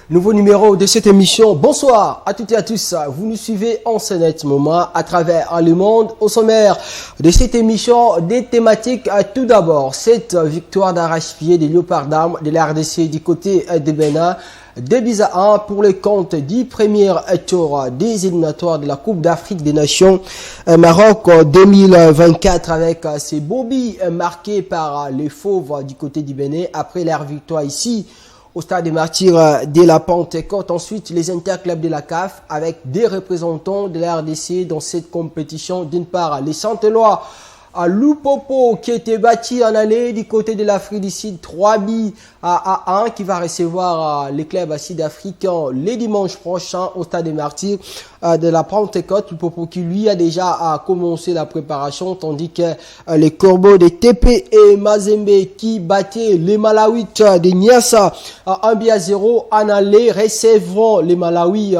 Nouveau numéro de cette émission. Bonsoir à toutes et à tous. Vous nous suivez en ce net moment à travers le monde. Au sommaire de cette émission, des thématiques. Tout d'abord, cette victoire d'arrache-pied des Léopards d'Armes de la RDC du côté de Bénin. 2-1 pour le compte du premier tour des éliminatoires de la Coupe d'Afrique des Nations Maroc 2024 avec ces bobbies marqués par les Fauves du côté du Bénin après leur victoire ici au stade des Martyrs de la Pentecôte. Ensuite, les interclubs de la CAF avec des représentants de la RDC dans cette compétition. D'une part, les Santelois à Lupopo qui était bâti en allée du côté de l'Afrique du Sud, 3-1 qui va recevoir les clubs sud-africains les dimanches prochains au stade des Martyrs de la Pentecôte. Lupopo qui lui a déjà commencé la préparation, tandis que les Corbeaux de TP et Mazembe qui battaient les Malawites de Niassa 1-0 en allée recevront les Malawi,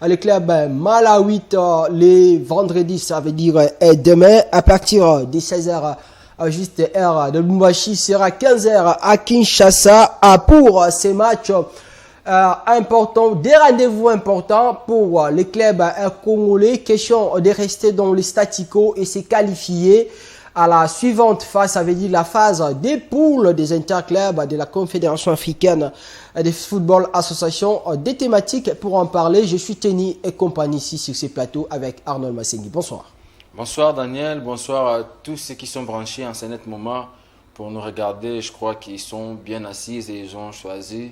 les clubs Malawites les vendredis, ça veut dire demain à partir de 16h. Juste heure de Lumbashi sera 15h à Kinshasa pour ces matchs importants, des rendez-vous importants pour les clubs congolais. Question de rester dans les statu quo et se qualifier à la suivante phase, ça veut dire la phase des poules des interclubs de la Confédération africaine de football association. Des thématiques pour en parler. Je suis Tenny et compagnie ici sur ce plateau avec Arnold Massengi. Bonsoir. Bonsoir Daniel, bonsoir à tous ceux qui sont branchés en ce net moment pour nous regarder. Je crois qu'ils sont bien assis et ils ont choisi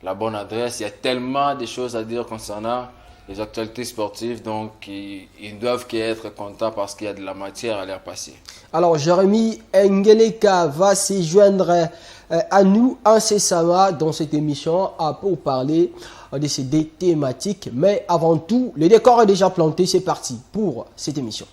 la bonne adresse. Il y a tellement de choses à dire concernant les actualités sportives, donc ils doivent être contents parce qu'il y a de la matière à leur passer. Alors Jérémy Ngeleka va se joindre à nous incessamment dans cette émission pour parler de ces deux thématiques. Mais avant tout, le décor est déjà planté, c'est parti pour cette émission.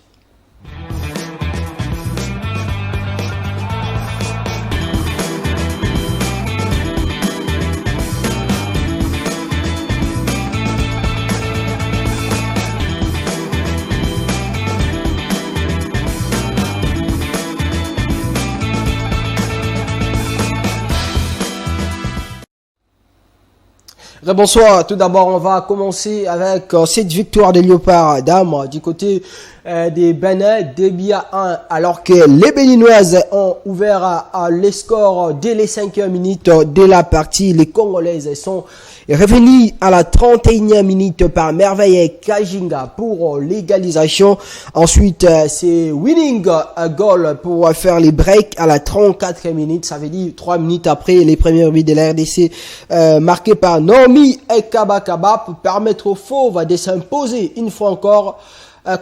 Bonsoir, tout d'abord on va commencer avec cette victoire des Léopards d'Armes du côté des Bénin, 2-1, alors que les Béninoises ont ouvert les scores dès les 5e minutes de la partie. Les Congolaises sont revenues à la 31e minute par Merveille Kajinga pour l'égalisation. Ensuite, c'est winning goal pour faire les breaks à la 34e minute. Ça veut dire 3 minutes après les premiers buts de la RDC marqués par Naomi Kabakaba pour permettre aux Fauves de s'imposer une fois encore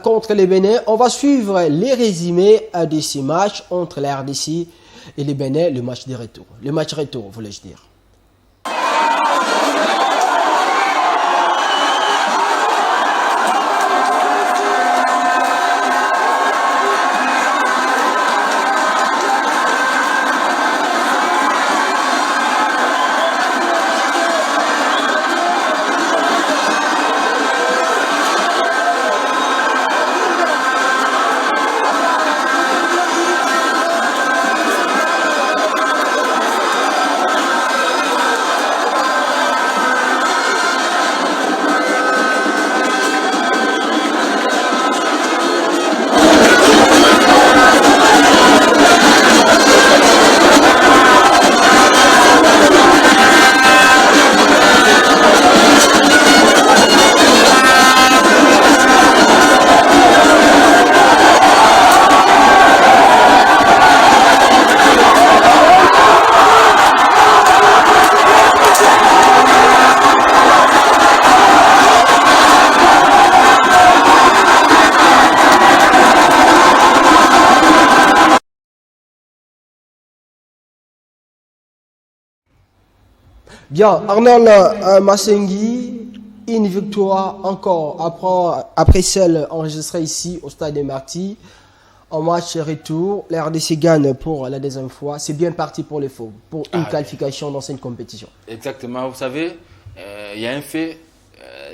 contre les Bénin. On va suivre les résumés de ces matchs entre la RDC et les Bénin, le match de retour. Le match retour, voulais-je dire. Bien, Arnold Massengi, une victoire encore après celle enregistrée ici au stade des Martyrs. En match retour, la RDC gagne pour la deuxième fois. C'est bien parti pour les Fauves, pour une qualification dans cette compétition. Exactement, vous savez, il y a un fait,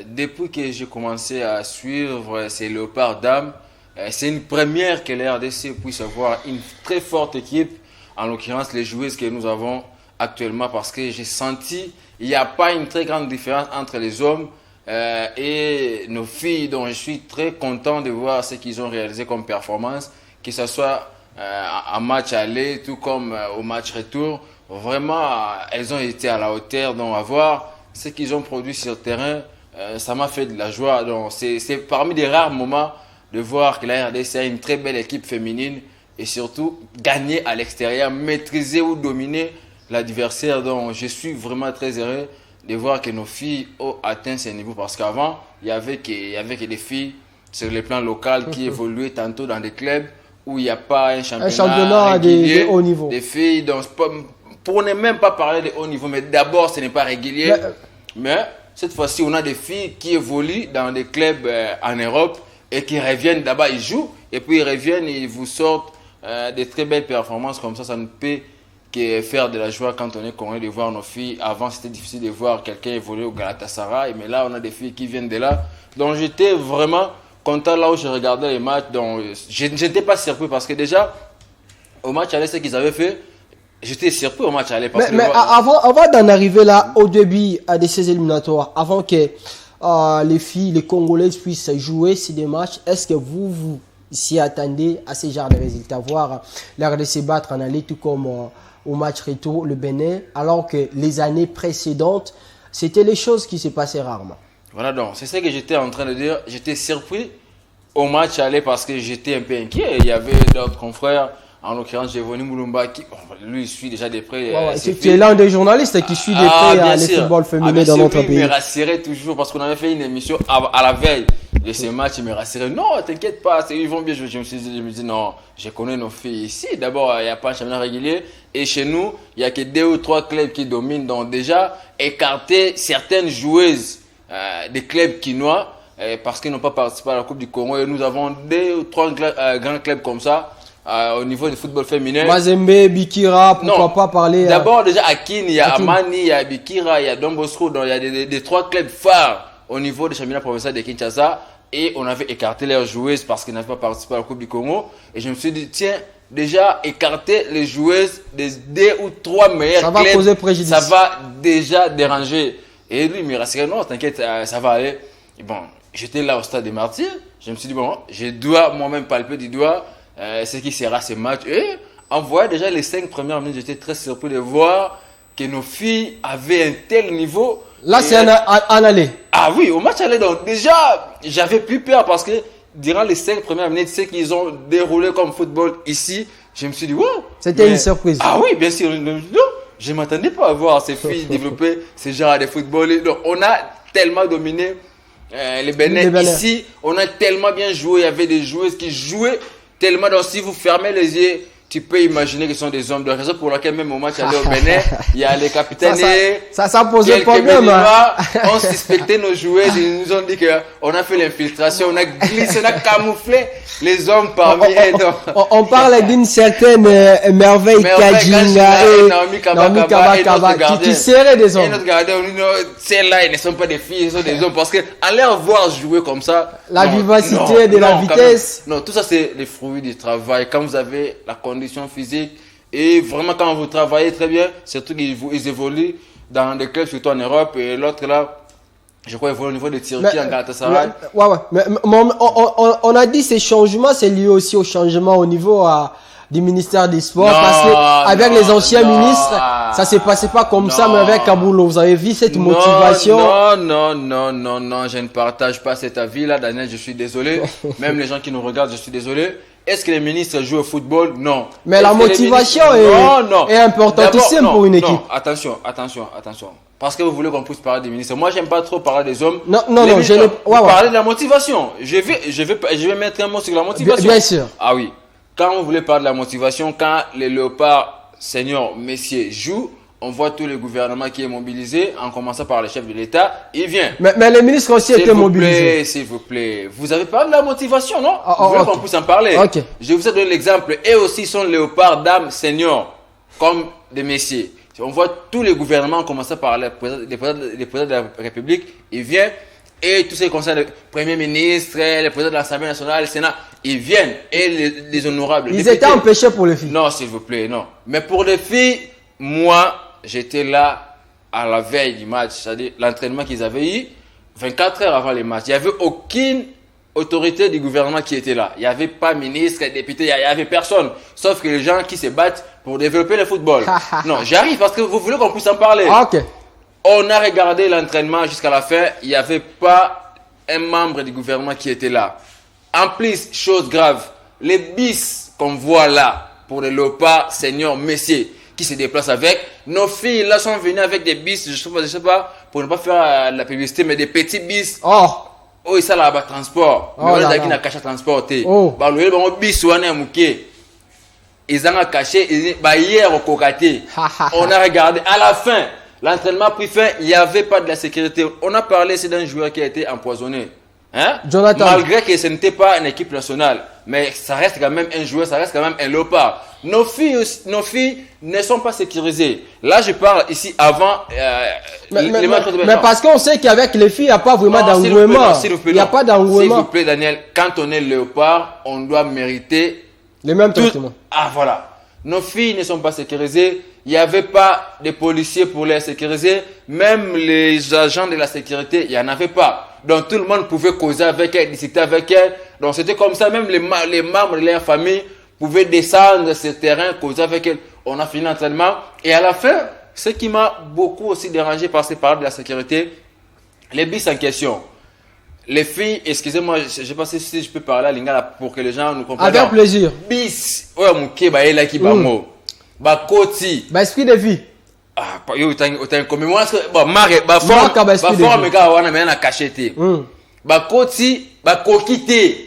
depuis que j'ai commencé à suivre ces Léopards d'Armes, c'est une première que la RDC puisse avoir une très forte équipe, en l'occurrence les joueuses que nous avons actuellement parce que j'ai senti il n'y a pas une très grande différence entre les hommes et nos filles. Donc je suis très content de voir ce qu'ils ont réalisé comme performance, que ce soit en match aller tout comme au match retour. Vraiment, elles ont été à la hauteur. Donc à voir ce qu'ils ont produit sur le terrain, ça m'a fait de la joie. Donc c'est parmi les rares moments de voir que la RDC a une très belle équipe féminine et surtout gagner à l'extérieur, maîtriser ou dominer l'adversaire. Donc je suis vraiment très heureux de voir que nos filles ont atteint ce niveau parce qu'avant, il y avait que des filles sur le plan local qui évoluaient tantôt dans des clubs où il n'y a pas un championnat régulier, de haut niveau. Des filles, donc, pour ne même pas parler de haut niveau, mais d'abord ce n'est pas régulier. Mais cette fois-ci, on a des filles qui évoluent dans des clubs en Europe et qui reviennent d'abord, ils jouent et puis ils reviennent et ils vous sortent des très belles performances comme ça. Ça ne peut que faire de la joie quand on est content de voir nos filles. Avant, c'était difficile de voir quelqu'un évoluer au Galatasaray, mais là, on a des filles qui viennent de là. Donc, j'étais vraiment content là où je regardais les matchs. Donc, je n'étais pas surpris parce que déjà, au match aller, ce qu'ils avaient fait, j'étais surpris au match aller. Mais avant d'en arriver là, au début de ces éliminatoires, avant que les filles, les Congolaises puissent jouer ces des matchs, est-ce que vous s'y attendez à ce genre de résultats? Voir la RDC battre en aller tout comme au match retour, le Bénin, alors que les années précédentes, c'était les choses qui se passaient rarement. Voilà, donc c'est ce que j'étais en train de dire. J'étais surpris au match aller parce que j'étais un peu inquiet. Il y avait d'autres confrères, en l'occurrence Giovanni Moulumba, qui lui il suit déjà de près. Tu es l'un des journalistes qui suit de près le football féminin dans notre pays. Il me rassurait toujours parce qu'on avait fait une émission à la veille de ce match. Il me rassurait. Non, t'inquiète pas, ils vont bien jouer. Je me dis non, je connais nos filles ici. D'abord, il n'y a pas un championnat régulier. Et chez nous, il n'y a que 2 ou 3 clubs qui dominent. Donc déjà, écarter certaines joueuses des clubs quinois parce qu'ils n'ont pas participé à la Coupe du Congo. Et nous avons 2 ou 3 grands clubs comme ça. Au niveau du football féminin. Mazembe, Bikira, pourquoi pas parler. D'abord, déjà, à Kin, il y a Amani, il y a Bikira, il y a Don Bosco. Donc, il y a des 3 clubs phares au niveau du championnat provincial de Kinshasa. Et on avait écarté leurs joueuses parce qu'ils n'avaient pas participé à la Coupe du Congo. Et je me suis dit, tiens, déjà, écarter les joueuses des 2 ou 3 meilleurs clubs. Ça va causer préjudice. Ça va déjà déranger. Et lui, il me rassurait, non, t'inquiète, ça va aller. Et bon, j'étais là au stade des Martyrs. Je me suis dit, bon, je dois moi-même palper du doigt ce qui sera ce match. Et en voyant déjà les 5 premières minutes, j'étais très surpris de voir que nos filles avaient un tel niveau. Là, c'est en aller. Ah oui, au match aller. Donc déjà, j'avais plus peur parce que durant les 5 premières minutes, ce qu'ils ont déroulé comme football ici, je me suis dit, wow. C'était une surprise. Ah oui, bien sûr. Non, je ne m'attendais pas à voir ces filles développer ce genre de football. Donc, on a tellement dominé les Bénin. Ici, on a tellement bien joué. Il y avait des joueuses qui jouaient tellement. Donc, si vous fermez les yeux, tu peux imaginer qu'ils sont des hommes. De raison pour laquelle, même au match aller au Bénin, il y a les capitaines. Ça posait problème. On suspectait nos joueurs. Ils nous ont dit qu'on a fait l'infiltration. On a glissé, on a camouflé les hommes parmi eux. On parle d'une certaine merveille Kajinga et Naomi Kabakaba qui serraient des hommes. Et notre gardien, on dit non, celles-là, ils ne sont pas des filles, ils sont des hommes. Parce qu'à les voir jouer comme ça. La vivacité de la vitesse. Non, tout ça, c'est les fruits du travail. Quand vous avez la condition physique et vraiment quand vous travaillez très bien, surtout qu'ils évoluent dans des clubs surtout en Europe et l'autre là, je crois évolue au niveau de Turquie en Galatasaray. Ouais. Mais on a dit ces changements, c'est lié aussi au changement au niveau du ministère des Sports parce que avec les anciens ministres, ça s'est passé pas comme ça, mais avec Kaboulo, vous avez vu cette motivation? Non, je ne partage pas cet avis là, Daniel, je suis désolé. Même les gens qui nous regardent, je suis désolé. Est-ce que les ministres jouent au football? Non. Mais la motivation est importantissime pour une équipe. Non, attention. Parce que vous voulez qu'on puisse parler des ministres. Moi, j'aime pas trop parler des hommes. Non, je ne parler de la motivation. Je vais mettre un mot sur la motivation. Bien sûr. Ah oui. Quand vous voulez parler de la motivation, quand les léopards seniors messieurs jouent, on voit tous les gouvernements qui est mobilisé, en commençant par le chef de l'État, il vient. Mais les ministres aussi étaient mobilisés. S'il vous plaît. Vous avez parlé de la motivation, non? Vous voulez qu'on puisse en parler? Je vous ai donné l'exemple. Et aussi sont léopards, dames, seniors, comme des messieurs. On voit tous les gouvernements, en commençant par les présidents de la République, ils viennent. Et tous ces conseils, le Premier ministre, les présidents de l'Assemblée nationale, le Sénat, ils viennent. Et les honorables. Ils étaient empêchés pour les filles. Non, s'il vous plaît, non. Mais pour les filles, moi, j'étais là à la veille du match, c'est-à-dire l'entraînement qu'ils avaient eu 24 heures avant le match. Il n'y avait aucune autorité du gouvernement qui était là. Il n'y avait pas ministre, député, il n'y avait personne. Sauf que les gens qui se battent pour développer le football. Non, j'arrive parce que vous voulez qu'on puisse en parler. Ok. On a regardé l'entraînement jusqu'à la fin. Il n'y avait pas un membre du gouvernement qui était là. En plus, chose grave, les bis qu'on voit là pour les léopards, seniors, messieurs, qui se déplacent avec, nos filles là sont venues avec des bis, je sais pas, pour ne pas faire la publicité, mais des petits bis. Oh, ça là bas transport. Mais on a qui n'a caché transporté. Bah le bon bis ou un mouké. Ils ont caché, bah hier au cocaté. On a regardé à la fin. L'entraînement a pris fin, il n'y avait pas de la sécurité. On a parlé, c'est d'un joueur qui a été empoisonné. Hein? Jonathan. Malgré que ce n'était pas une équipe nationale, mais ça reste quand même un joueur, ça reste quand même un léopard. Nos filles ne sont pas sécurisées. Là, je parle ici avant mais parce qu'on sait qu'avec les filles, il n'y a pas vraiment d'engouement. Il n'y a pas d'engouement. S'il vous plaît, Daniel, quand on est léopard, on doit mériter les mêmes traitements. Ah, voilà. Nos filles ne sont pas sécurisées. Il n'y avait pas de policiers pour les sécuriser. Même les agents de la sécurité, il n'y en avait pas. Donc tout le monde pouvait causer avec elle, discuter avec elle. Donc c'était comme ça, même les membres de leur famille pouvaient descendre ce terrain, causer avec elle. On a fini l'entraînement. Et à la fin, ce qui m'a beaucoup aussi dérangé par ces paroles de la sécurité, les bis en question. Les filles, excusez-moi, je ne sais pas si je peux parler à Lingala pour que les gens nous comprennent. Avec plaisir. Bis, ouais, mon keba est là qui va mot. Bah, Koti. Bah, esprit de vie. Ah, yo, t'as comme moi, bon, marre, bah, forme, gars, on a mis un cacheté. Bah, Koti, bah, kokite.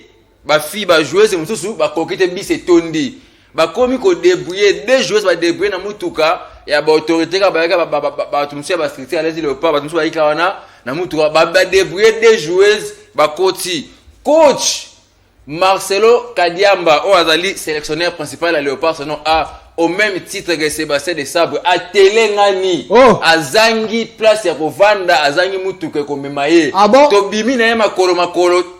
Bah, fille, bah, joueuse, c'est mon sous, bah, kokite, bis et tondi. Bah, comme il faut débrouiller, des joueuses, bah, débrouiller dans mon tout cas, et à autorité, bah, tu me sais, bah, stricter à l'aise, le pas, bah, tu me sais, bah, il y a dans mon tout cas, bah, débrouiller des joueuses, bah, Koti. Coach, Marcelo Kadiamba, Azali, sélectionneur principal à Léopard, son nom A. Au même titre que Sébastien de Sabre, à Telengani, à Zangi, place ya Kovanda, à Zangi Mutuke Komemaye. Ah bon? Tobimi na makolo,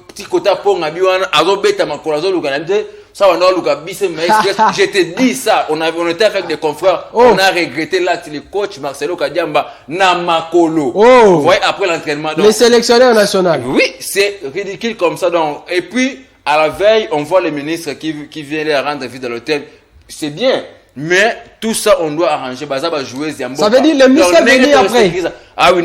petit kota ponga biwana, azo beta makolo, azo lukanamte, ça on a lukabise, mais je te dis ça, on était avec des confrères, on a regretté l'acte, le coach Marcelo Kadiamba, na makolo. Vous voyez, après l'entraînement. Les sélectionneurs nationaux. Oui, c'est ridicule comme ça, donc. Et puis, à la veille, on voit les ministres qui viennent les rendre visite à l'hôtel. C'est bien. Mais tout ça, on doit arranger. Ça va jouer. Ça veut dire le ministre est venu après. Ah oui,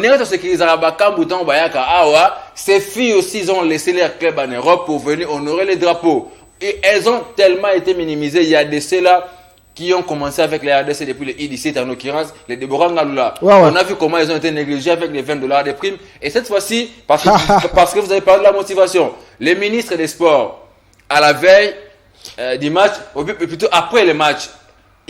ces filles aussi, ils ont laissé leur club en Europe pour venir honorer les drapeaux. Et elles ont tellement été minimisées. Il y a des ceux-là qui ont commencé avec les RDC depuis le I-17, en l'occurrence, les Deborah Ngaloula. On a vu comment ils ont été négligés avec les $20 de primes. Et cette fois-ci, parce que vous avez parlé de la motivation, les ministres des Sports, à la veille du match, ou plutôt après le match,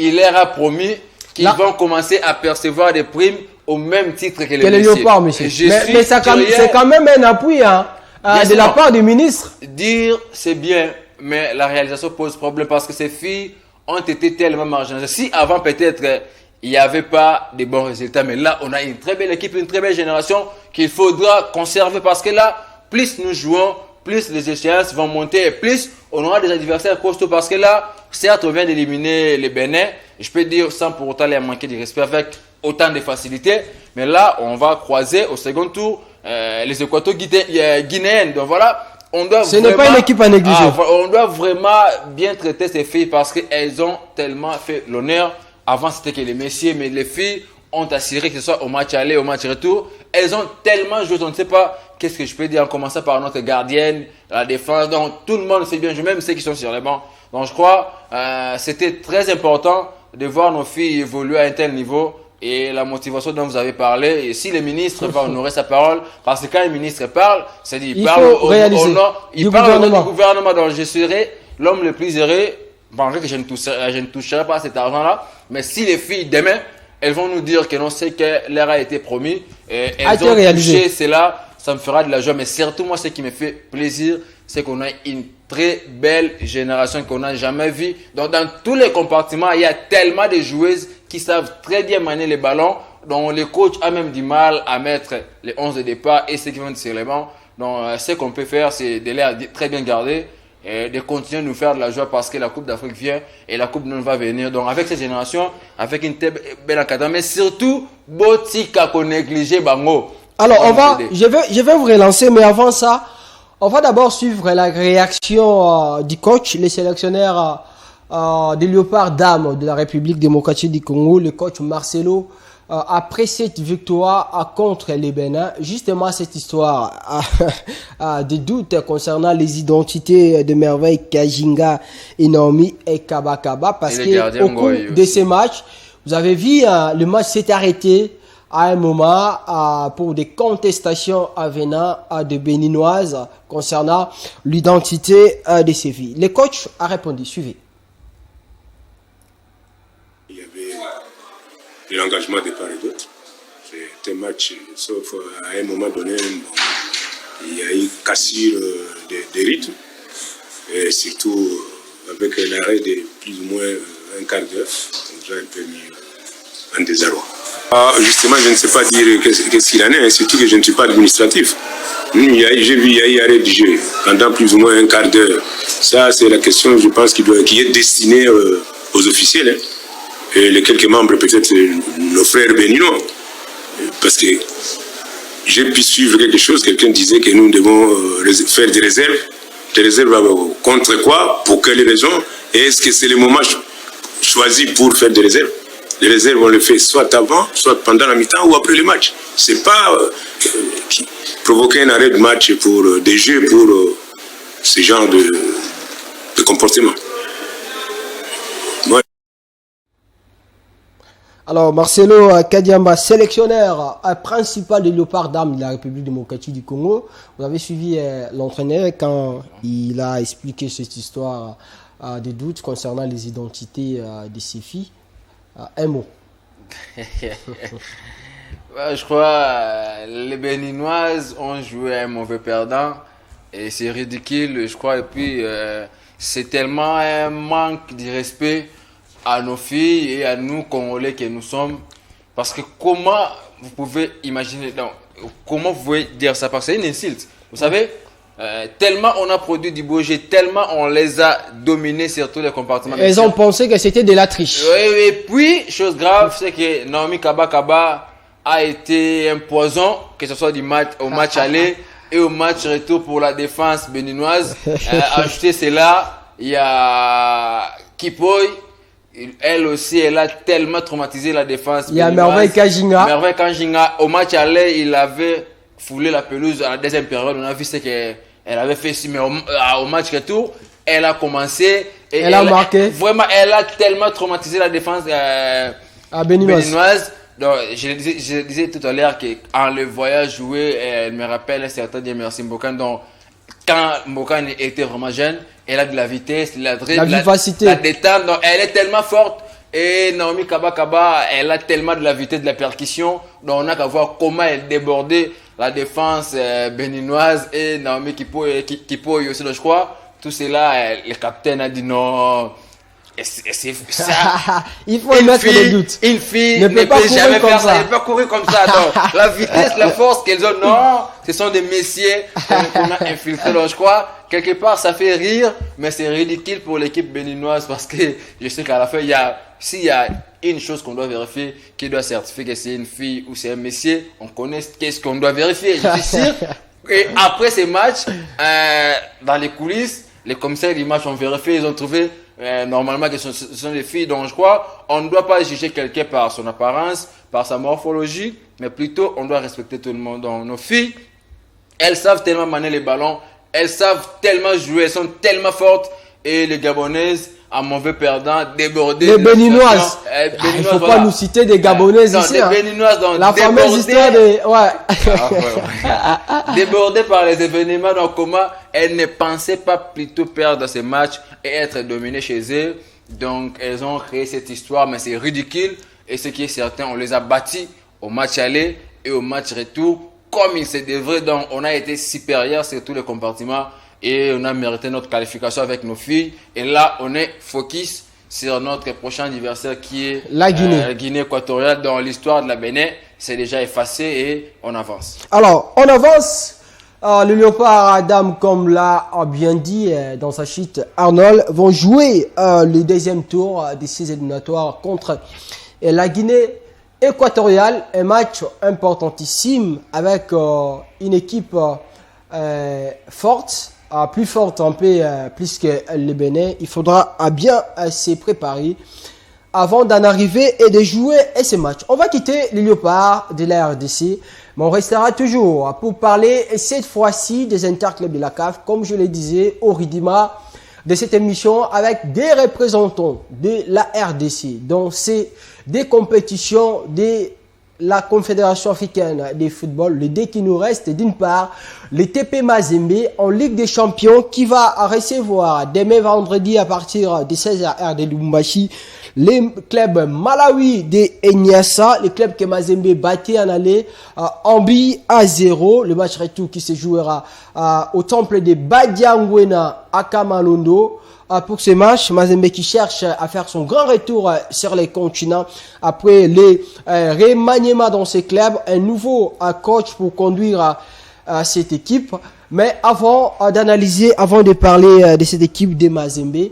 il leur a promis qu'ils vont commencer à percevoir des primes au même titre que les léopards, monsieur. Mais c'est quand même un appui de la part du ministre. Dire, c'est bien, mais la réalisation pose problème parce que ces filles ont été tellement marginalisées. Si avant, peut-être, il n'y avait pas de bons résultats, mais là, on a une très belle équipe, une très belle génération qu'il faudra conserver parce que là, plus nous jouons, plus les échéances vont monter et plus on aura des adversaires costauds parce que là, certes, on vient d'éliminer les Bénin, je peux dire sans pour autant les manquer de respect avec autant de facilité, mais là, on va croiser au second tour les Équato-Guinéennes. Donc voilà, on doit ce n'est pas une équipe à négliger. On doit vraiment bien traiter ces filles parce qu'elles ont tellement fait l'honneur. Avant, c'était que les messieurs, mais les filles ont assuré que ce soit au match aller, au match retour. Elles ont tellement joué, on ne sait pas qu'est-ce que je peux dire en commençant par notre gardienne, la défense. Donc tout le monde sait bien, même ceux qui sont sur les bancs. Donc je crois c'était très important de voir nos filles évoluer à un tel niveau et la motivation dont vous avez parlé. Et si le ministre va honorer sa parole, parce que quand le ministre parle, c'est-à-dire il parle au nom du gouvernement. Donc je serai l'homme le plus heureux, malgré que je ne toucherai pas cet argent-là. Mais si les filles demain, elles vont nous dire que non, c'est que leur a été promis et elles ont touché cela, ça me fera de la joie. Mais surtout, moi, ce qui me fait plaisir, c'est qu'on a une très belle génération qu'on n'a jamais vue. Donc, dans tous les compartiments, il y a tellement de joueuses qui savent très bien manier les ballons, dont le coach a même du mal à mettre les 11 de départ et ceux qui vont sur les bancs. Donc, ce qu'on peut faire, c'est de les très bien garder. et de continuer à nous faire de la joie parce que la Coupe d'Afrique vient et la Coupe du Monde va venir. Donc avec cette génération, avec une telle belle encadrement, mais surtout, Botika qu'on néglige Bango. Alors je vais vous relancer, mais avant ça, on va d'abord suivre la réaction du coach, le sélectionneur des Léopards Dames de la République démocratique du Congo, le coach Marcelo, après cette victoire contre les Bénin. Justement, cette histoire des doutes concernant les identités de Merveille Kajinga, Naomi et Kabakaba, parce que au cours de ces matchs, vous avez vu, le match s'est arrêté à un moment pour des contestations venant de Béninoises concernant l'identité de ces filles. Le coach a répondu, suivez. Il y avait de l'engagement de part et d'autre. C'était un match, sauf à un moment donné, il y a eu cassure des rythmes, et surtout avec un arrêt de plus ou moins un quart d'heure, ça nous a un peu mis en désarroi. Justement, je ne sais pas dire qu'est-ce qu'il en est, surtout que je ne suis pas administratif. J'ai vu, il y a eu arrêt du jeu pendant plus ou moins un quart d'heure. Ça, c'est la question, je pense, qui est destinée aux officiels, hein, et les quelques membres, peut-être nos frères béninois. Parce que j'ai pu suivre quelque chose, quelqu'un disait que nous devons faire des réserves. Des réserves contre quoi? Pour quelles raisons? Et est-ce que c'est le moment choisi pour faire des réserves? Les réserves, on le fait soit avant, soit pendant la mi-temps ou après le match. C'est pas provoquer un arrêt de match pour des jeux, pour ce genre de comportement. Ouais. Alors, Marcelo Kadiamba, sélectionneur principal des Léopards Dames de la République démocratique du Congo. Vous avez suivi l'entraîneur quand il a expliqué cette histoire de doutes concernant les identités de ces filles. Un mot. Je crois les Béninoises ont joué un mauvais perdant et c'est ridicule, je crois. Et puis, c'est tellement un manque de respect à nos filles et à nous, Congolais que nous sommes. Parce que comment vous pouvez imaginer, non, comment vous pouvez dire ça? Parce que c'est une insulte. Vous savez, tellement on a produit du beau jeu, tellement on les a dominés sur tous les compartiments. Ils ont pensé que c'était de la triche. Oui, et puis, chose grave, c'est que Naomi Kabakaba a été un poison, que ce soit au match aller et au match retour pour la défense béninoise. Ajouter cela, il y a Kipoy. Elle aussi, elle a tellement traumatisé la défense. Il y a Merveille Kajinga. Merveille Kajinga. Au match aller, il avait foulé la pelouse à la deuxième période. On a vu ce qu'elle avait fait ici, mais au match retour, elle a commencé. Et elle a marqué. Vraiment, elle a tellement traumatisé la défense béninoise. Donc, je disais tout à l'heure qu'en le voyant jouer, elle me rappelle un certain Merci Mbokan. Donc, quand Mbokan était vraiment jeune, elle a de la vitesse, la vivacité, la détente. Donc, elle est tellement forte. Et Naomi Kabakaba, elle a tellement de la vitesse de la percussion. Donc, on n'a qu'à voir comment elle débordait la défense béninoise. Et Naomi Kipoy aussi, donc, je crois. Tout cela, le capitaine a dit non. C'est ça. Il faut mettre des doutes. Une fille ne peut jamais faire ça. Elle ne peut pas courir comme ça. Donc, la vitesse, la force qu'elles ont, non, ce sont des messieurs qu'on a infiltrés. Donc, je crois, quelque part, ça fait rire, mais c'est ridicule pour l'équipe béninoise parce que je sais qu'à la fin, s'il y a une chose qu'on doit vérifier, qui doit certifier que c'est une fille ou c'est un monsieur, on connaît qu'est-ce qu'on doit vérifier. Je suis sûr. Et après ces matchs, dans les coulisses, les commissaires du match ont vérifié, ils ont trouvé normalement que ce sont des filles. Donc je crois on ne doit pas juger quelqu'un par son apparence, par sa morphologie, mais plutôt on doit respecter tout le monde. Donc nos filles, elles savent tellement manier les ballons, elles savent tellement jouer, elles sont tellement fortes. Et les Gabonaises, en mauvais perdant, débordées. Les Béninoises. Il ne faut pas nous citer des Gabonaises ici. Les Béninoises, donc la fameuse histoire de... Débordées par les événements, donc comment elles ne pensaient pas plutôt perdre ces matchs et être dominées chez eux. Donc elles ont créé cette histoire, mais c'est ridicule. Et ce qui est certain, on les a battis au match aller et au match retour comme il se devrait. Donc on a été supérieurs sur tous les compartiments. Et on a mérité notre qualification avec nos filles. Et là, on est focus sur notre prochain adversaire qui est la Guinée. La Guinée équatoriale. Dans l'histoire de la Bénin, c'est déjà effacé et on avance. Alors, on avance. Les Léopards, Adam, comme l'a bien dit dans sa chute, Arnold, vont jouer le deuxième tour des 6 éliminatoires contre la Guinée équatoriale. Un match importantissime avec une équipe forte, plus forte un peu plus que le Bénin. Il faudra bien se préparer avant d'en arriver et de jouer ce match. On va quitter les Léopards de la RDC, mais on restera toujours pour parler cette fois-ci des interclubs de la CAF, comme je le disais au Ridima de cette émission, avec des représentants de la RDC. Donc c'est des compétitions de la Confédération africaine de football. Le dé qui nous reste, d'une part, le TP Mazembe en Ligue des Champions qui va recevoir demain vendredi à partir de 16h de Lubumbashi les clubs Malawi de Enyasa, le club que Mazembe battait en aller en but à 0. Le match retour qui se jouera au temple de Badiangwena à Kamalondo. Pour ce match, Mazembe qui cherche à faire son grand retour sur les continents après les remaniements dans ce club, un nouveau coach pour conduire cette équipe. Mais avant d'analyser, avant de parler de cette équipe de Mazembe,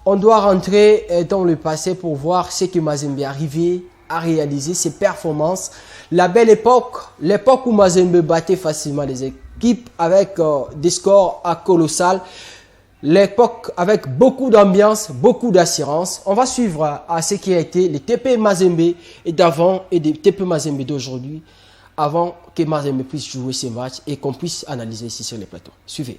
on doit rentrer dans le passé pour voir ce que Mazembe est arrivé à réaliser, ses performances. La belle époque, l'époque où Mazembe battait facilement les équipes avec des scores colossaux. L'époque avec beaucoup d'ambiance, beaucoup d'assurance. On va suivre ce qui a été le TP Mazembe et d'avant et le TP Mazembe d'aujourd'hui, avant que Mazembe puisse jouer ces matchs et qu'on puisse analyser ici sur les plateaux. Suivez.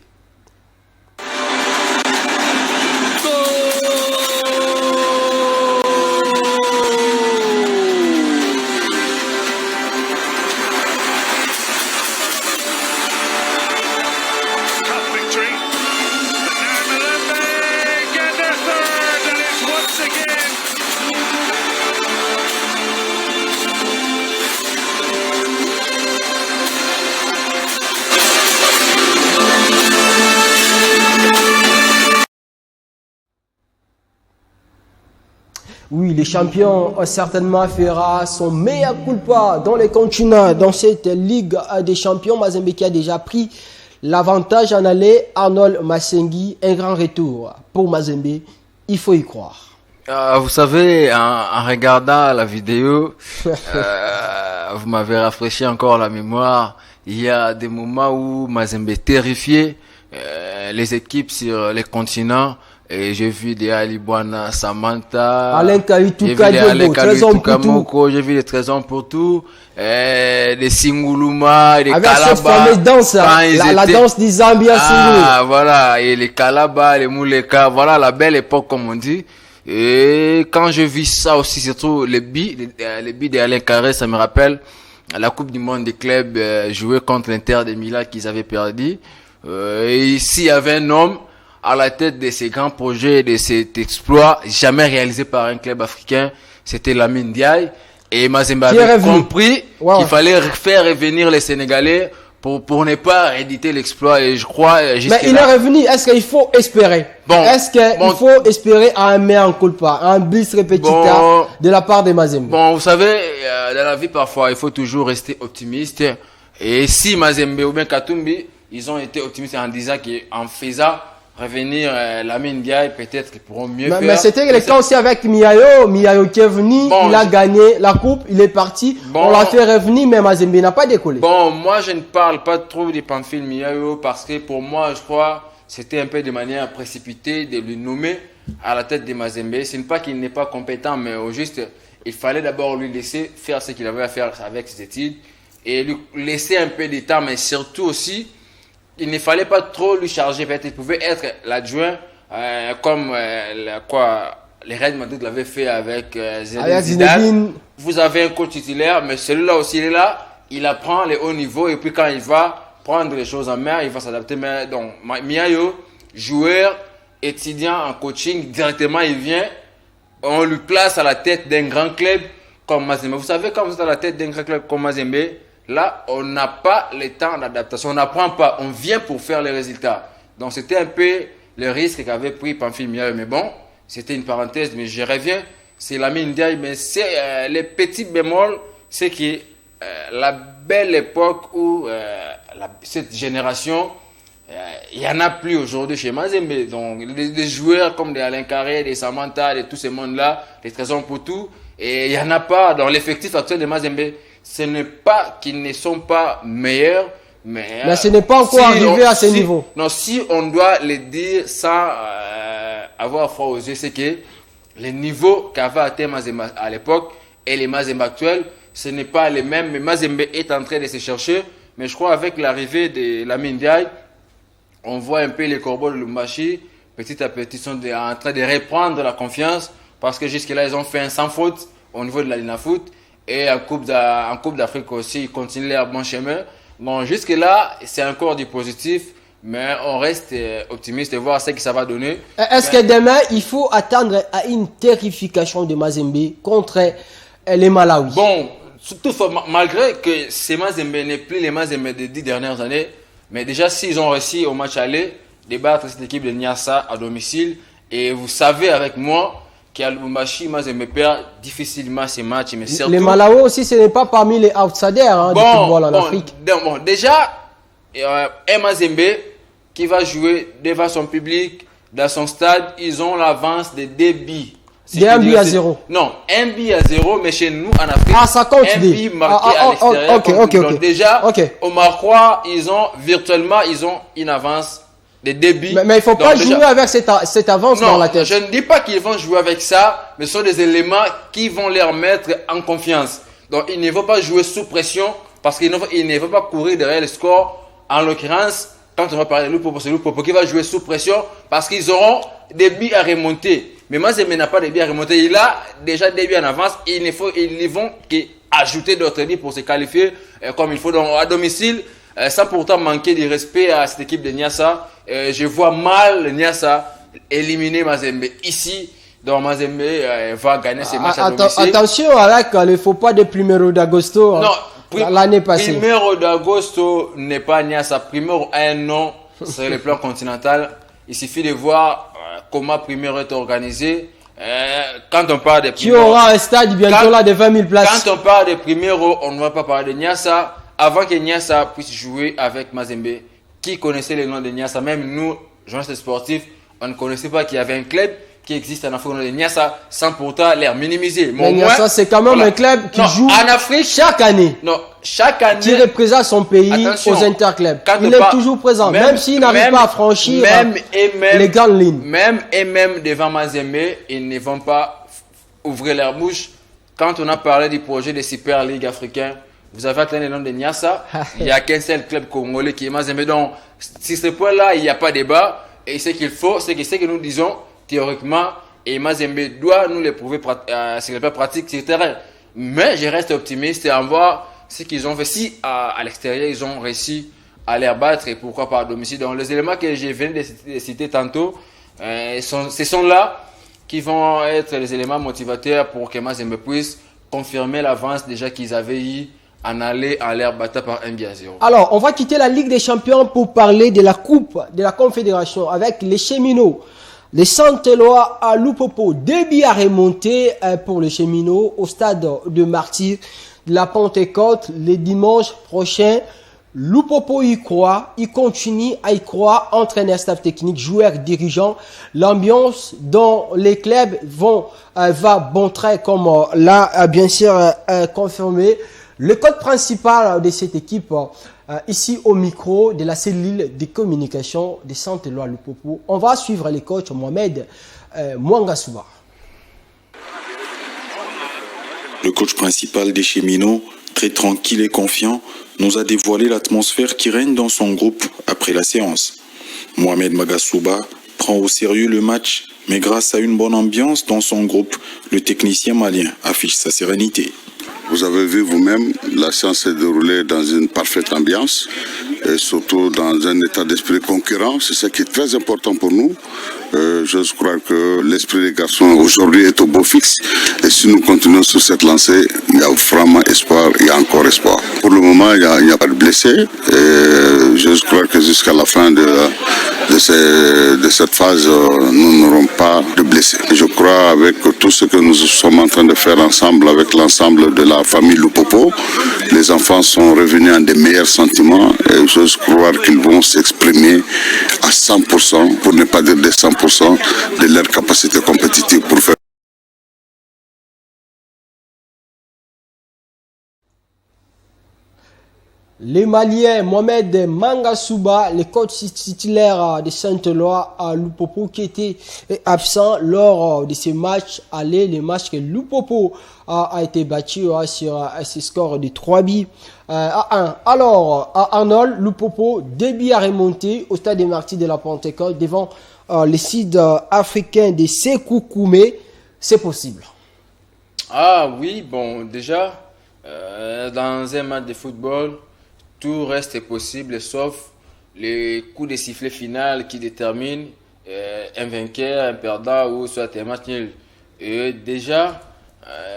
Oui, le champion certainement fera son meilleur culpa dans les continents, dans cette Ligue des champions. Mazembe qui a déjà pris l'avantage en aller. Arnold Massengi, un grand retour pour Mazembe. Il faut y croire. Vous savez, en regardant la vidéo, vous m'avez rafraîchi encore la mémoire. Il y a des moments où Mazembe terrifiait les équipes sur les continents. Et j'ai vu des Alibwana, Samantha, Alain Kaituka, j'ai vu des Trésors pour tout, des Singuluma, des avec Kalaba. Avec cette fameuse danse, la danse des Zambia. Voilà, et les Kalaba, les Mouleka, voilà la belle époque comme on dit. Et quand je vis ça aussi, surtout les billes d'Alain Carré, ça me rappelle la Coupe du Monde des clubs jouée contre l'Inter de Milan qu'ils avaient perdu. Et ici, il y avait un homme à la tête de ces grands projets, de cet exploit jamais réalisé par un club africain, c'était Lamine Diaye. Et Mazembe avait compris qu'il fallait faire revenir les Sénégalais pour ne pas rééditer l'exploit. Et je crois... Mais il est revenu. Est-ce qu'il faut espérer? Est-ce qu'il faut espérer à un mea culpa, un bis repetita de la part de Mazembe? Bon, vous savez, dans la vie, parfois, il faut toujours rester optimiste. Et si Mazembe ou bien Katumbi, ils ont été optimistes en disant qu'en faisant revenir Lamine Diaye, peut-être qu'ils pourront mieux faire. Mais c'était le cas aussi avec Miayo. Miayo qui est venu, il a gagné la coupe, il est parti. On l'a fait revenir, mais Mazembe n'a pas décollé. Bon, moi je ne parle pas trop de Pamphile Miayo parce que pour moi, je crois, c'était un peu de manière précipitée de le nommer à la tête de Mazembe. Ce n'est pas qu'il n'est pas compétent, mais au juste, il fallait d'abord lui laisser faire ce qu'il avait à faire avec ses études et lui laisser un peu de temps, mais surtout aussi, il ne fallait pas trop lui charger. Peut-être qu'il pouvait être l'adjoint, comme les Real Madrid l'avaient fait avec Zidane. Vous avez un coach titulaire, mais celui-là aussi, il est là. Il apprend les hauts niveaux et puis quand il va prendre les choses en main, il va s'adapter. Mais donc, Miayo, joueur, étudiant en coaching, directement, il vient. On lui place à la tête d'un grand club comme Mazembe. Vous savez, quand vous êtes à la tête d'un grand club comme Mazembe, là, on n'a pas le temps d'adaptation, on n'apprend pas, on vient pour faire les résultats. Donc, c'était un peu le risque qu'avait pris Pamphile Miayo. Mais bon, c'était une parenthèse, mais je reviens. C'est Lamine Diaye, mais c'est les petits bémols, c'est que la belle époque où cette génération, il n'y en a plus aujourd'hui chez Mazembe. Donc, des joueurs comme des Alain Carré, des Samantha, de tous ces mondes-là, des Trésors Poutou, et il n'y en a pas dans l'effectif actuel de Mazembe. Ce n'est pas qu'ils ne sont pas meilleurs, mais ce n'est pas encore arrivé à ce niveau. Non, si on doit le dire sans avoir froid aux yeux, c'est que les niveaux qu'avait atteint Mazembe à l'époque et les Mazembe actuels, ce n'est pas les mêmes. Mais Mazembe est en train de se chercher. Mais je crois avec l'arrivée de Lamine Ndiaye, on voit un peu les corbeaux de Lumbashi, petit à petit, sont en train de reprendre la confiance parce que jusque-là, ils ont fait un sans faute au niveau de la Lina Foot. Et en Coupe d'Afrique aussi, ils continuent leur bon chemin. Bon, jusque-là, c'est encore du positif, mais on reste optimiste et voir ce que ça va donner. Est-ce que demain, il faut attendre à une terrification de Mazembe contre les Malawi? Bon, toutefois, malgré que ces Mazembe n'est plus les Mazembe des 10 dernières années, mais déjà, s'ils ont réussi au match aller de battre cette équipe de Niassa à domicile, et vous savez avec moi qu'à Lubumbashi, Mazembe perd difficilement ces matchs. Mais surtout, les Malawi aussi, ce n'est pas parmi les outsiders du football en Afrique. Bon, déjà, un Mazembe qui va jouer devant son public, dans son stade, ils ont l'avance de 2 buts. Si un but à 0. Non, un but à 0, mais chez nous en Afrique, ça compte un but marqué à l'extérieur. Donc déjà, au Maroc, ils ont virtuellement une avance de 2 buts. Mais il ne faut pas jouer avec cette avance dans la tête. Je ne dis pas qu'ils vont jouer avec ça, mais ce sont des éléments qui vont leur mettre en confiance. Donc il ne faut pas jouer sous pression parce qu'il ne faut pas courir derrière le score. En l'occurrence, quand on va parler de Lupopo, c'est Lupopo qui va jouer sous pression parce qu'ils auront des buts à remonter. Mais Mazembe n'a pas de buts à remonter. Il a déjà des buts en avance. Ils ne vont qu'ajouter d'autres buts pour se qualifier comme il faut. Donc à domicile, sans pourtant manquer de respect à cette équipe de Niassa, je vois mal Niassa éliminer Mazembe ici. Donc Mazembe va gagner ces matchs à domicile. Attention avec le faux pas de Primero d'Agosto l'année passée. Primero d'Agosto n'est pas Niassa. Primero a un nom sur le plan continental. Il suffit de voir comment Primero est organisé. Quand on parle de Primero, qui aura un stade bientôt là de 20 000 places. Quand on parle de Primero, on ne va pas parler de Niassa. Avant que Niassa puisse jouer avec Mazembe, qui connaissait le nom de Niassa, même nous, journalistes sportifs, on ne connaissait pas qu'il y avait un club qui existe en Afrique de Niassa sans pourtant les minimiser. Mais Niassa, c'est quand même un club qui joue en Afrique chaque année. Non, chaque année. Qui représente son pays aux interclubs. Il est toujours présent, même s'il n'arrive pas à franchir les grandes lignes. Même devant Mazembe, ils ne vont pas ouvrir leur bouche. Quand on a parlé du projet de Super League africain, vous avez atteint le nom de Niassa. Il n'y a qu'un seul club congolais qui est Mazembe. Donc, sur ce point-là, il n'y a pas de débat. Et ce qu'il faut, c'est que ce que nous disons, théoriquement, et Mazembe doit nous le prouver sur le plan pratique, sur le terrain. Mais je reste optimiste et en voir ce qu'ils ont fait. Si à l'extérieur, ils ont réussi à les battre, et pourquoi pas à domicile. Donc, les éléments que je viens de citer tantôt, ce sont là qui vont être les éléments motivateurs pour que Mazembe puisse confirmer l'avance déjà qu'ils avaient eu en aller en l'air battu par 1-0. Alors, on va quitter la Ligue des Champions pour parler de la Coupe de la Confédération avec les Cheminots. Les Saint-Éloi à Lupopo. 2 buts à remonter pour les Cheminots au stade de Martyrs de la Pentecôte le dimanche prochain. Lupopo y croit, il continue à y croire, entraîneur, staff technique, joueurs, dirigeants. L'ambiance dont les clubs va bon trait comme l'a bien sûr confirmé. Le code principal de cette équipe, ici au micro de la cellule de communication de Saint-Éloi Lupopo, on va suivre les coachs Mohamed Mwangasouba. Le coach principal des Cheminots, très tranquille et confiant, nous a dévoilé l'atmosphère qui règne dans son groupe après la séance. Mohamed Mwangasouba prend au sérieux le match, mais grâce à une bonne ambiance dans son groupe, le technicien malien affiche sa sérénité. Vous avez vu vous-même, la séance s'est déroulée dans une parfaite ambiance et surtout dans un état d'esprit concurrent. C'est ce qui est très important pour nous. Je crois que l'esprit des garçons aujourd'hui est au beau fixe. Et si nous continuons sur cette lancée, il y a vraiment espoir, il y a encore espoir. Pour le moment, il n'y a pas de blessés. Et je crois que jusqu'à la fin de de cette phase, nous n'aurons pas de blessés. Je crois avec tout ce que nous sommes en train de faire ensemble, avec l'ensemble de la famille Lupopo, les enfants sont revenus en des meilleurs sentiments et j'ose croire qu'ils vont s'exprimer à 100%, pour ne pas dire de 100%, de leur capacité compétitive pour faire. Les Maliens, Mohamed Mangasuba, le coach titulaire de Saint-Éloi à Lupopo, qui était absent lors de ces matchs allés, les matchs que Lupopo a été battu sur ce score de 3 buts à 1. Alors, à Arnold, Lupopo, 2 buts à remonter au stade des Martyrs de la Pentecôte devant les Sud-Africains de Sékou Koumé. C'est possible. Ah oui, bon, déjà, dans un match de football, tout reste possible sauf les coups de sifflet final qui déterminent un vainqueur, un perdant ou soit un match nul. Et déjà,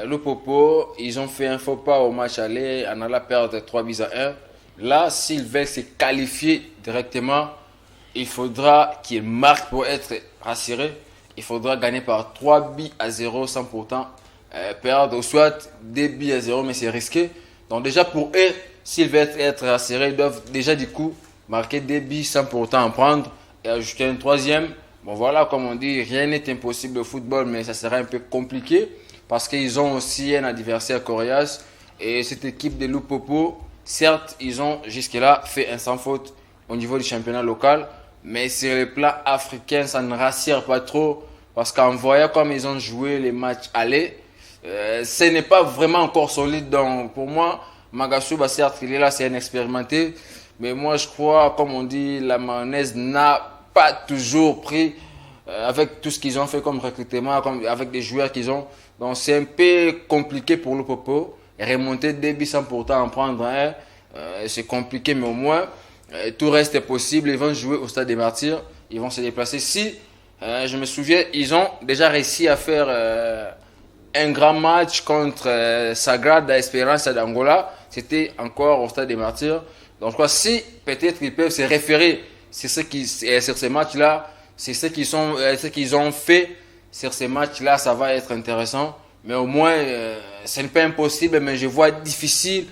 le Popo, ils ont fait un faux pas au match aller en allant perdre 3 buts à 1. Là, s'ils veulent se qualifier directement, il faudra qu'ils marquent pour être rassurés. Il faudra gagner par 3 buts à 0 sans pourtant perdre, ou soit 2 buts à 0, mais c'est risqué. Donc déjà pour eux, s'ils veulent être rassurés, ils doivent déjà du coup marquer 2 buts sans pourtant en prendre et ajouter un troisième. Bon voilà, comme on dit, rien n'est impossible au football, mais ça sera un peu compliqué parce qu'ils ont aussi un adversaire coriace. Et cette équipe de Lupopo, certes, ils ont jusque-là fait un sans faute au niveau du championnat local, mais sur le plan africain, ça ne rassure pas trop parce qu'en voyant comme ils ont joué les matchs allés, ce n'est pas vraiment encore solide. Donc pour moi, Mangasuba, certes, il est là, c'est un expérimenté, mais moi je crois, comme on dit, la mayonnaise n'a pas toujours pris avec tout ce qu'ils ont fait comme recrutement, avec des joueurs qu'ils ont. Donc c'est un peu compliqué pour le Popo. Remonter 2 buts sans pourtant en prendre un, c'est compliqué, mais au moins tout reste possible. Ils vont jouer au stade des Martyrs, ils vont se déplacer. Si je me souviens, ils ont déjà réussi à faire un grand match contre Sagrada Esperança d'Angola. C'était encore au stade des Martyrs. Donc je crois si peut-être ils peuvent se référer sur ces matchs-là, c'est ce qu'ils ont fait sur ces matchs-là, ça va être intéressant. Mais au moins, ce n'est pas impossible, mais je vois difficile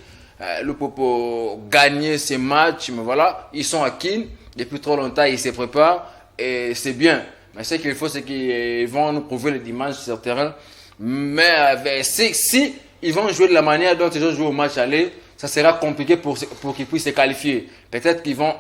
le Popo gagner ces matchs. Mais voilà, ils sont à Kin depuis trop longtemps, ils se préparent et c'est bien. Mais ce qu'il faut, c'est qu'ils vont nous prouver le dimanche sur le terrain. Mais si ils vont jouer de la manière dont ils ont joué au match aller, ça sera compliqué pour qu'ils puissent se qualifier. Peut-être qu'ils vont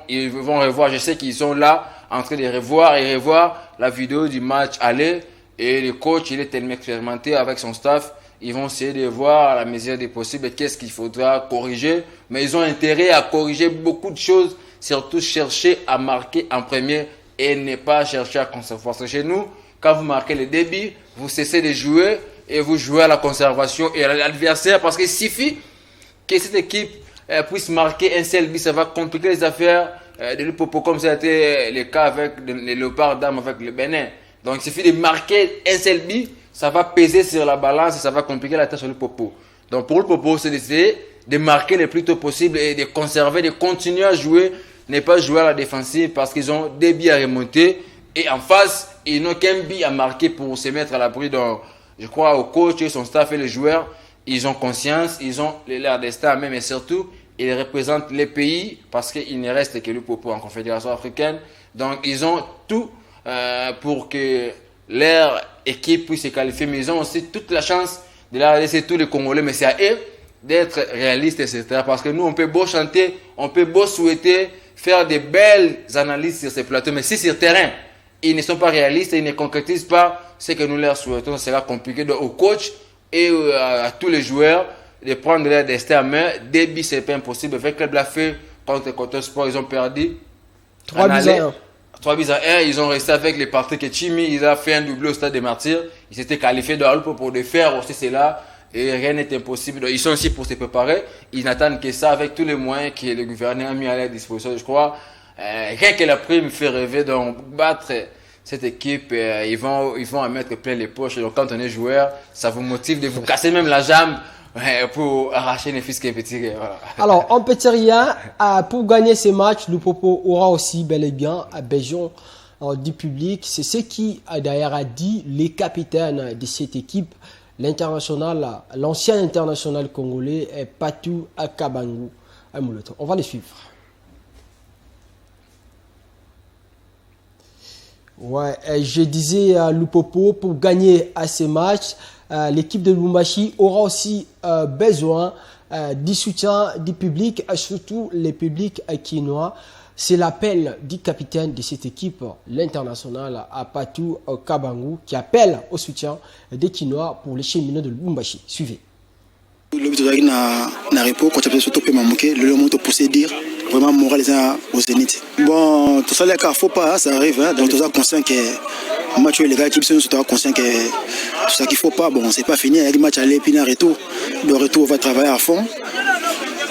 revoir, je sais qu'ils sont là en train de revoir la vidéo du match aller. Et le coach, il est tellement expérimenté avec son staff, ils vont essayer de voir à la mesure des possibles qu'est-ce qu'il faudra corriger. Mais ils ont intérêt à corriger beaucoup de choses, surtout chercher à marquer en premier et ne pas chercher à conserver. Parce que chez nous, quand vous marquez le débit, vous cessez de jouer et vous jouez à la conservation et à l'adversaire. Parce qu'il suffit que cette équipe puisse marquer un seul but, ça va compliquer les affaires de l'Upopo, comme ça a été le cas avec les Léopards d'Âme avec le Bénin. Donc il suffit de marquer un seul but, ça va peser sur la balance et ça va compliquer la tâche sur le Popo. Donc pour le Popo, c'est d'essayer de marquer le plus tôt possible et de conserver, de continuer à jouer, ne pas jouer à la défensive parce qu'ils ont des buts à remonter. Et en face, ils n'ont qu'un but à marquer pour se mettre à l'abri. Donc je crois au coach et son staff et les joueurs, ils ont conscience, ils ont leur destin même et surtout, ils représentent les pays parce qu'il ne reste que le Popo en Confédération africaine. Donc ils ont tout pour que leur équipe puisse se qualifier, mais ils ont aussi toute la chance de la laisser tous les Congolais, mais c'est à eux d'être réalistes, etc. Parce que nous, on peut beau chanter, on peut beau souhaiter faire de belles analyses sur ces plateaux, mais si sur le terrain, ils ne sont pas réalistes et ils ne concrétisent pas ce que nous leur souhaitons, ça sera compliqué. Donc au coach et à tous les joueurs de prendre leur destin en main. Débit, c'est pas impossible. Avec le fait contre Coton Sport, ils ont perdu 3 buts à 1. 3 buts à 1, ils ont resté avec les parties que Chimi, ils ont fait un doublé au stade des Martyrs. Ils s'étaient qualifiés de Alpo pour le faire aussi, c'est là. Et rien n'est impossible. Donc, ils sont ici pour se préparer. Ils n'attendent que ça avec tous les moyens que le gouvernement a mis à leur disposition. Je crois, rien que la prime fait rêver. Donc, battre cette équipe, ils vont en mettre plein les poches. Donc, quand on est joueur, ça vous motive de vous casser même la jambe pour arracher les fils qui est petit. Voilà. Alors, en petit rien, pour gagner ces matchs, Lupopo aura aussi bel et bien besoin du public. C'est ce qui d'ailleurs a dit les capitaines de cette équipe, l'international, l'ancien international congolais Patou Akabangu. On va les suivre. Ouais, je disais Lupopo, pour gagner à ces matchs, l'équipe de Lubumbashi aura aussi besoin du soutien du public, surtout les publics kinois. C'est l'appel du capitaine de cette équipe, l'international Patou Kabangu, qui appelle au soutien des Kinois pour les cheminots de Lubumbashi. Suivez. Le but de la réponse, quand tu as surtout manquer, le moment de pousser dire vraiment moral au zénith. Bon, tout ça, il ne faut pas, ça arrive. Hein, donc, tout ça, conscient que match les gars, sont conscients que tout ça qu'il ne faut pas. Bon, c'est pas fini. Il y a des matchs à aller, puis un retour. Le retour, on va travailler à fond.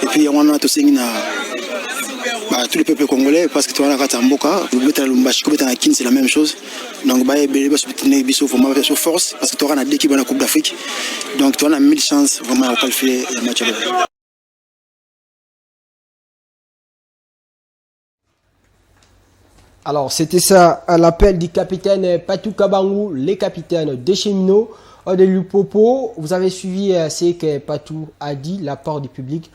Et puis, on a tout ça. Tous les peuples congolais, parce que tu vois, la Katamboka, c'est la même chose. Donc, il faut force, parce que tu auras deux équipes dans la Coupe d'Afrique. Donc, tu as 1000 chances vraiment à qualifier le match. Alors, c'était ça, l'appel du capitaine Patou Kabangu, les capitaines des cheminots de Lupopo. Vous avez suivi ce que Patou a dit, l'apport du public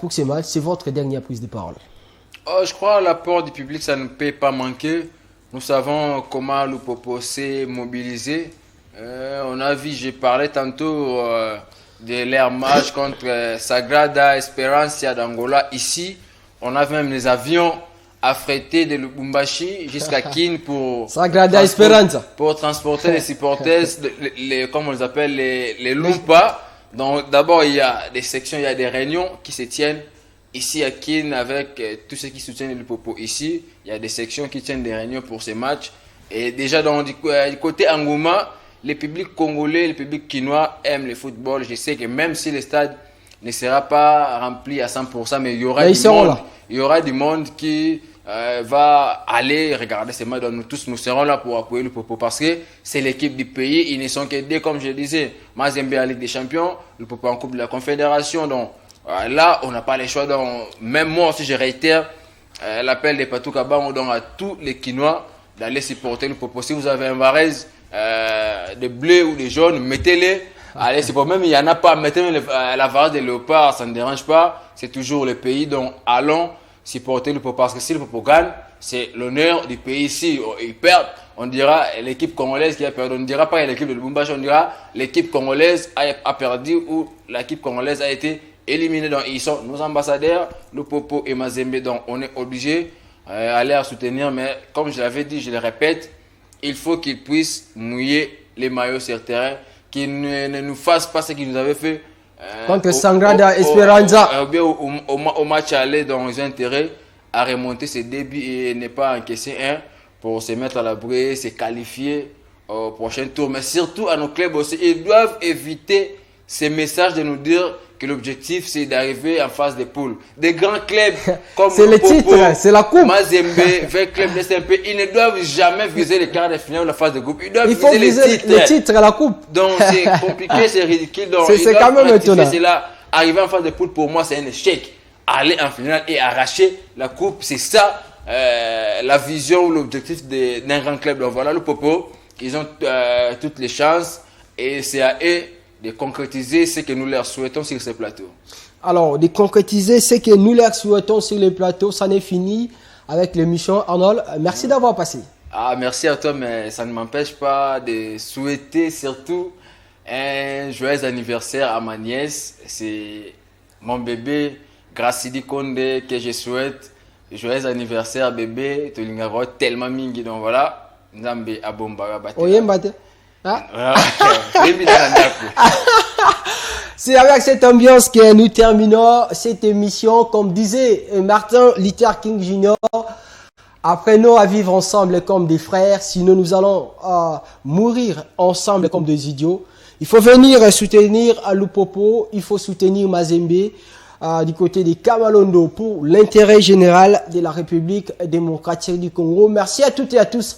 pour ces matchs. C'est votre dernière prise de parole. Je crois que l'apport du public, ça ne peut pas manquer. Nous savons comment Lupopo s'est mobilisé. On a vu, j'ai parlé tantôt de leur match contre Sagrada Esperança d'Angola. Ici, on a même les avions affrétés de Lubumbashi jusqu'à Kin pour transporter les supporters, comme on les appelle, les Lumpa. Donc d'abord, il y a des sections, il y a des réunions qui se tiennent ici à Kin avec tous ceux qui soutiennent le Popo. Ici, il y a des sections qui tiennent des réunions pour ces matchs. Et déjà, du côté Angouma, les publics congolais, les publics kinois aiment le football. Je sais que même si le stade ne sera pas rempli à 100%, mais il y aura du monde qui va aller regarder ces matchs. Donc, nous tous, nous serons là pour appuyer le Popo parce que c'est l'équipe du pays. Ils ne sont que deux, comme je le disais. Mazembe en Ligue des Champions, le Popo en Coupe de la Confédération. Donc, là, on n'a pas les choix. Donc, même moi aussi, je réitère l'appel de Patou Kabangu à tous les Kinois d'aller supporter le Popo. Si vous avez un varèse de bleu ou de jaune, mettez-les. Allez, c'est pour même, il n'y en a pas. Mettez la varèse de léopard, ça ne dérange pas. C'est toujours le pays. Donc, allons supporter le Popo. Parce que si le Popo gagne, c'est l'honneur du pays. Si ils perdent, on dira l'équipe congolaise qui a perdu. On ne dira pas l'équipe de Lubumbashi, on dira l'équipe congolaise a perdu ou l'équipe congolaise a été éliminés. Donc, ils sont nos ambassadeurs, le Popo et Mazembe. Donc, on est obligé d'aller à soutenir. Mais comme je l'avais dit, je le répète, il faut qu'ils puissent mouiller les maillots sur le terrain, qu'ils ne nous fassent pas ce qu'ils nous avaient fait contre Sagrada Esperança. Au match aller, donc ils ont intérêt à remonter ses débits et ne pas encaisser un pour se mettre à l'abri, se qualifier au prochain tour. Mais surtout à nos clubs aussi, ils doivent éviter ces messages de nous dire que l'objectif c'est d'arriver en phase de poule. Des grands clubs comme c'est le titre, c'est la coupe. Mazembe, vers club de SMP, ils ne doivent jamais viser les quarts de finale ou la phase de groupe. Ils doivent viser le titre et la coupe. Donc c'est compliqué, c'est ridicule. C'est quand même étonnant. C'est là, arriver en phase de poule pour moi c'est un échec. Aller en finale et arracher la coupe, c'est ça la vision ou l'objectif d'un grand club. Donc voilà le Popo, ils ont toutes les chances et c'est à eux de concrétiser ce que nous leur souhaitons sur ce plateau. Alors, de concrétiser ce que nous leur souhaitons sur le plateau, ça n'est fini avec l'émission. Arnold, merci d'avoir passé. Merci à toi, mais ça ne m'empêche pas de souhaiter surtout un joyeux anniversaire à ma nièce. C'est mon bébé, Gracidi Konde, que je souhaite. Joyeux anniversaire, bébé. Tolingaro tellement mingi. Donc voilà, Nzambe Abombaga Bate. Oyembate. Ah. C'est avec cette ambiance que nous terminons cette émission. Comme disait Martin Luther King Jr., apprenons à vivre ensemble comme des frères, sinon nous allons mourir ensemble comme des idiots. Il faut venir soutenir Lupopo, il faut soutenir Mazembe du côté des Kamalondo pour l'intérêt général de la République démocratique du Congo. Merci à toutes et à tous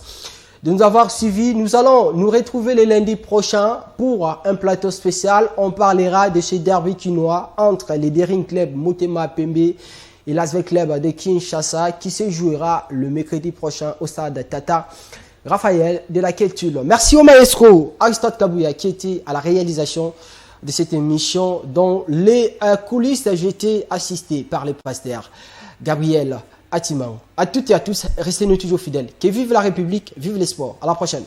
de nous avoir suivis. Nous allons nous retrouver le lundi prochain pour un plateau spécial. On parlera de ce derby quinois entre les Daring Club Motema Pembe et l'Asvel Club de Kinshasa qui se jouera le mercredi prochain au stade Tata Raphaël de la Keltul. Merci au maestro Aristote Kabouya qui était à la réalisation de cette émission dont les coulisses j'ai été assisté par le pasteur Gabriel Atiman. À toutes et à tous, restez-nous toujours fidèles. Que vive la République, vive les sports. À la prochaine.